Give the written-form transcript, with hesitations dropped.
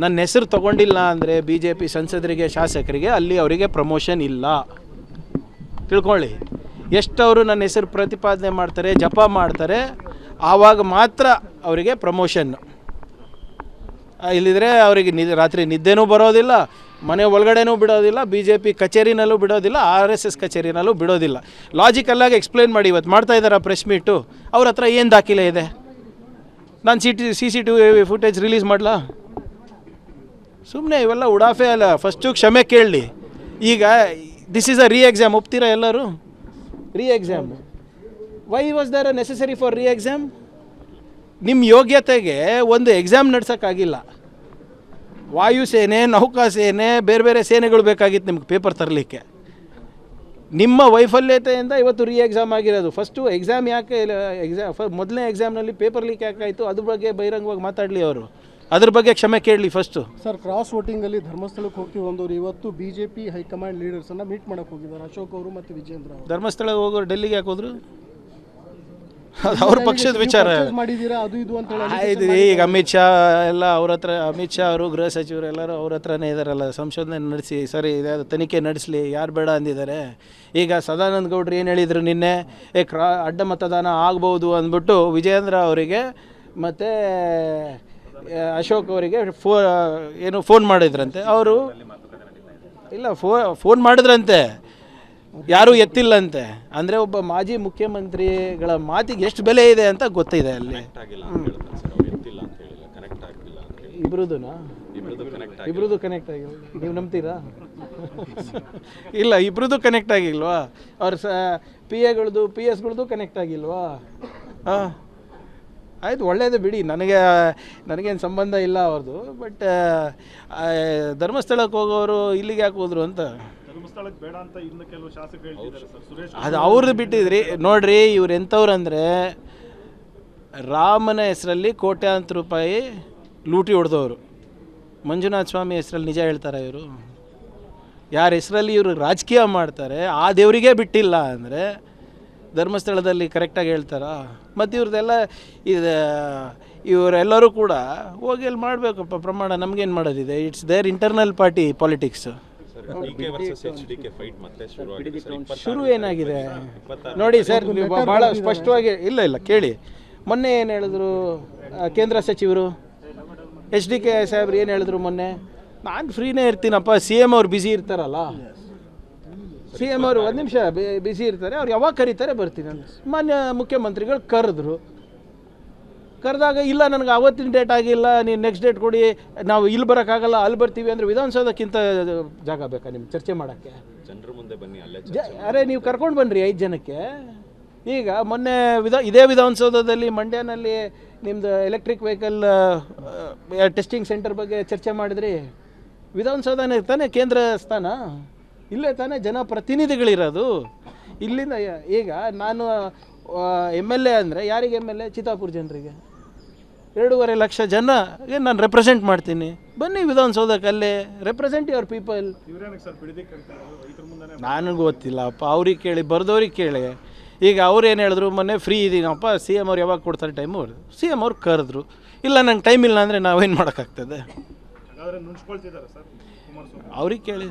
ನನ್ನ ಹೆಸರು ತೊಗೊಂಡಿಲ್ಲ ಅಂದರೆ ಬಿ ಜೆ ಪಿ ಸಂಸದರಿಗೆ ಶಾಸಕರಿಗೆ ಅಲ್ಲಿ ಅವರಿಗೆ ಪ್ರಮೋಷನ್ ಇಲ್ಲ ತಿಳ್ಕೊಳ್ಳಿ. ಎಷ್ಟವರು ನನ್ನ ಹೆಸರು ಪ್ರತಿಪಾದನೆ ಮಾಡ್ತಾರೆ, ಜಪ ಮಾಡ್ತಾರೆ, ಆವಾಗ ಮಾತ್ರ ಅವರಿಗೆ ಪ್ರಮೋಷನ್ನು. ಇಲ್ಲಿದ್ರೆ ಅವರಿಗೆ ರಾತ್ರಿ ನಿದ್ದೆನೂ ಬರೋದಿಲ್ಲ, ಮನೆ ಒಳಗಡೆನೂ ಬಿಡೋದಿಲ್ಲ, ಬಿ ಜೆ ಪಿ ಕಚೇರಿನಲ್ಲೂ ಬಿಡೋದಿಲ್ಲ, RSS ಕಚೇರಿನಲ್ಲೂ ಬಿಡೋದಿಲ್ಲ. ಲಾಜಿಕಲ್ಲಾಗಿ ಎಕ್ಸ್ಪ್ಲೇನ್ ಮಾಡಿ. ಇವತ್ತು ಮಾಡ್ತಾ ಇದ್ದಾರೆ ಪ್ರೆಸ್ ಮೀಟು, ಅವ್ರ ಹತ್ರ ಏನು ದಾಖಲೆ ಇದೆ? ನಾನು CCTV ಫುಟೇಜ್ ರಿಲೀಸ್ ಮಾಡಲಾ? ಸುಮ್ಮನೆ ಇವೆಲ್ಲ ಉಡಾಫೆ ಅಲ್ಲ. ಫಸ್ಟು ಕ್ಷಮೆ ಕೇಳಲಿ. ಈಗ ದಿಸ್ ಈಸ್ ಅ ಎಕ್ಸಾಮ್, ಒಪ್ತೀರಾ ಎಲ್ಲರೂ? Exam why was there a necessary for exam? ನಿಮ್ಮ ಯೋಗ್ಯತೆಗೆ ಒಂದು ಎಕ್ಸಾಮ್ ನಡೆಸೋಕ್ಕಾಗಿಲ್ಲ. ವಾಯುಸೇನೆ, ನೌಕಾಸೇನೆ, ಬೇರೆ ಬೇರೆ ಸೇನೆಗಳು ಬೇಕಾಗಿತ್ತು ನಿಮ್ಗೆ ಪೇಪರ್ ತರಲಿಕ್ಕೆ. ನಿಮ್ಮ ವೈಫಲ್ಯತೆಯಿಂದ ಇವತ್ತು ಎಕ್ಸಾಮ್ ಆಗಿರೋದು. ಫಸ್ಟು ಎಕ್ಸಾಮ್ ಯಾಕೆ ಮೊದಲನೇ ಎಕ್ಸಾಮ್ನಲ್ಲಿ ಪೇಪರ್ ಲೀಕ್ ಯಾಕಾಯಿತು ಅದ್ರ ಬಗ್ಗೆ ಬಹಿರಂಗವಾಗಿ ಮಾತಾಡಲಿ ಅವರು. ಅದ್ರ ಬಗ್ಗೆ ಕ್ಷಮೆ ಕೇಳಲಿ ಫಸ್ಟು. ಸರ್, ಕ್ರಾಸ್ ವೋಟಿಂಗಲ್ಲಿ ಧರ್ಮಸ್ಥಳಕ್ಕೆ ಹೋಗ್ತೀವಿ ಬಂದವರು ಇವತ್ತು BJP ಹೈಕಮಾಂಡ್ ಲೀಡರ್ಸನ್ನು ಮೀಟ್ ಮಾಡೋಕ್ಕೆ ಹೋಗಿದ್ದಾರೆ, ಅಶೋಕ್ ಅವರು ಮತ್ತು ವಿಜೇಂದ್ರ ಅವರು. ಧರ್ಮಸ್ಥಳಕ್ಕೆ ಹೋಗೋರು ಡೆಲ್ಲಿಗೆ ಯಾಕೆ ಹೋದ್ರು? ಅದು ಅವ್ರ ಪಕ್ಷದ ವಿಚಾರ. ಮಾಡಿದ್ದೀರಾ ಅದು ಇದು ಅಂತ ಆಯ್ತು. ಈಗ ಅಮಿತ್ ಶಾ ಅವರು ಗೃಹ ಸಚಿವರು ಎಲ್ಲರೂ ಅವ್ರ ಹತ್ರನೇ ಇದ್ದಾರಲ್ಲ, ಸಂಶೋಧನೆ ನಡೆಸಿ ಸರಿ ತನಿಖೆ ನಡೆಸಲಿ, ಯಾರು ಬೇಡ ಅಂದಿದ್ದಾರೆ. ಈಗ ಸದಾನಂದ ಗೌಡ್ರು ಏನು ಹೇಳಿದರು ನಿನ್ನೆ, ಅಡ್ಡ ಮತದಾನ ಆಗ್ಬೋದು ಅಂದ್ಬಿಟ್ಟು ವಿಜೇಂದ್ರ ಅವರಿಗೆ ಮತ್ತು ಅಶೋಕ್ ಅವರಿಗೆ ಫೋನ್ ಮಾಡಿದ್ರಂತೆ. ಅವರು ಇಲ್ಲ ಫೋನ್ ಮಾಡಿದ್ರಂತೆ, ಯಾರೂ ಎತ್ತಿಲ್ಲಂತೆ. ಅಂದರೆ ಒಬ್ಬ ಮಾಜಿ ಮುಖ್ಯಮಂತ್ರಿಗಳ ಮಾತಿಗೆ ಎಷ್ಟು ಬೆಲೆ ಇದೆ ಅಂತ ಗೊತ್ತಿದೆ ಅಲ್ಲಿ. ಇಬ್ರದ್ದು ಕನೆಕ್ಟ್ ಆಗಿಲ್ಲ. ನೀವು ನಂಬ್ತೀರಾ? ಇಲ್ಲ, ಇಬ್ರದ್ದು ಕನೆಕ್ಟ್ ಆಗಿಲ್ವಾ? ಅವ್ರ PAಗಳದ್ದು PSಗಳದ್ದು ಕನೆಕ್ಟ್ ಆಗಿಲ್ವಾ? ಹಾಂ, ಆಯ್ತು, ಒಳ್ಳೆಯದು ಬಿಡಿ. ನನಗೇನು ಸಂಬಂಧ ಇಲ್ಲ ಅವ್ರದ್ದು. ಬಟ್ ಧರ್ಮಸ್ಥಳಕ್ಕೆ ಹೋಗೋರು ಇಲ್ಲಿಗೆ ಯಾಕೆ ಹೋದ್ರು ಅಂತ ಅದು ಅವ್ರದ್ದು ಬಿಟ್ಟಿದ್ರಿ. ನೋಡ್ರಿ, ಇವ್ರು ಎಂಥವ್ರು ಅಂದರೆ ರಾಮನ ಹೆಸರಲ್ಲಿ ಕೋಟ್ಯಾಂತರ ರೂಪಾಯಿ ಲೂಟಿ ಹೊಡೆದವರು. ಮಂಜುನಾಥ ಸ್ವಾಮಿ ಹೆಸರಲ್ಲಿ ನಿಜ ಹೇಳ್ತಾರೆ ಇವರು? ಯಾರ ಹೆಸರಲ್ಲಿ ಇವರು ರಾಜಕೀಯ ಮಾಡ್ತಾರೆ ಆ ದೇವರಿಗೆ ಬಿಟ್ಟಿಲ್ಲ ಅಂದರೆ ಧರ್ಮಸ್ಥಳದಲ್ಲಿ ಕರೆಕ್ಟಾಗಿ ಹೇಳ್ತಾರಾ? ಮತ್ತು ಇವ್ರದ್ದೆಲ್ಲ ಇವರೆಲ್ಲರೂ ಕೂಡ ಹೋಗಿ ಅಲ್ಲಿ ಮಾಡಬೇಕಪ್ಪ ಪ್ರಮಾಣ. ನಮಗೇನು ಮಾಡೋದಿದೆ? It's their internal party politics. ಶುರು ಏನಾಗಿದೆ ನೋಡಿ ಸರ್, ಭಾಳ ಸ್ಪಷ್ಟವಾಗಿ ಇಲ್ಲ ಕೇಳಿ. ಮೊನ್ನೆ ಏನು ಹೇಳಿದ್ರು ಕೇಂದ್ರ ಸಚಿವರು HDK ಸಾಹೇಬ್ರು? ಏನು ಹೇಳಿದ್ರು ಮೊನ್ನೆ? ನಾನು ಫ್ರೀನೇ ಇರ್ತೀನಪ್ಪ. CM ಅವ್ರು ಬ್ಯುಸಿ ಇರ್ತಾರಲ್ಲ, CM ಅವರು ಒಂದು ನಿಮಿಷ ಬ್ಯುಸಿ ಇರ್ತಾರೆ, ಅವ್ರು ಯಾವಾಗ ಕರೀತಾರೆ ಬರ್ತೀನಿ ಅಂತ. ಮಾನ್ಯ ಮುಖ್ಯಮಂತ್ರಿಗಳು ಕರೆದಾಗ ಇಲ್ಲ ನನಗೆ ಅವತ್ತಿನ ಡೇಟ್ ಆಗಿಲ್ಲ, ನೀವು ನೆಕ್ಸ್ಟ್ ಡೇಟ್ ಕೊಡಿ, ನಾವು ಇಲ್ಲಿ ಬರೋಕ್ಕಾಗಲ್ಲ, ಅಲ್ಲಿ ಬರ್ತೀವಿ ಅಂದರೆ ವಿಧಾನಸೌಧಕ್ಕಿಂತ ಜಾಗ ಬೇಕಾ ನಿಮ್ಗೆ ಚರ್ಚೆ ಮಾಡೋಕ್ಕೆ? ಜನರ ಮುಂದೆ ಬನ್ನಿ, ಅರೆ ನೀವು ಕರ್ಕೊಂಡು ಬನ್ನಿರಿ 5 ಜನಕ್ಕೆ. ಈಗ ಮೊನ್ನೆ ಇದೇ ವಿಧಾನಸೌಧದಲ್ಲಿ ಮಂಡ್ಯನಲ್ಲಿ ನಿಮ್ಮದು ಎಲೆಕ್ಟ್ರಿಕ್ ವೆಹಿಕಲ್ ಟೆಸ್ಟಿಂಗ್ ಸೆಂಟರ್ ಬಗ್ಗೆ ಚರ್ಚೆ ಮಾಡಿದ್ರಿ. ವಿಧಾನಸೌಧನೇ ತಾನೇ ಕೇಂದ್ರ ಸ್ಥಾನ, ಇಲ್ಲೇ ತಾನೇ ಜನಪ್ರತಿನಿಧಿಗಳಿರೋದು. ಇಲ್ಲಿಂದ ಈಗ ನಾನು MLA ಅಂದರೆ ಯಾರಿಗೆ MLA? ಚಿತ್ತಾಪುರ ಜನರಿಗೆ 2.5 ಲಕ್ಷ ಜನಗೆ ನಾನು ರೆಪ್ರೆಸೆಂಟ್ ಮಾಡ್ತೀನಿ. ಬನ್ನಿ ವಿಧಾನಸೌಧಕ್ಕೆ, ಅಲ್ಲೇ ರೆಪ್ರೆಸೆಂಟ್ ಯುವರ್ ಪೀಪಲ್. ನನಗೆ ಗೊತ್ತಿಲ್ಲಪ್ಪ, ಅವ್ರಿಗೆ ಕೇಳಿ, ಬರ್ದವ್ರಿಗೆ ಕೇಳಿ. ಈಗ ಅವ್ರು ಏನು ಹೇಳಿದ್ರು ಮೊನ್ನೆ, ಫ್ರೀ ಇದ್ದೀನಪ್ಪ, CM ಅವ್ರು ಯಾವಾಗ ಕೊಡ್ತಾರೆ ಟೈಮು? CM ಅವ್ರು ಕರೆದ್ರು. ಇಲ್ಲ ನಂಗೆ ಟೈಮ್ ಇಲ್ಲ ಅಂದರೆ ನಾವೇನು ಮಾಡೋಕ್ಕಾಗ್ತದೆ? ಅವ್ರಿಗೆ ಕೇಳಿ.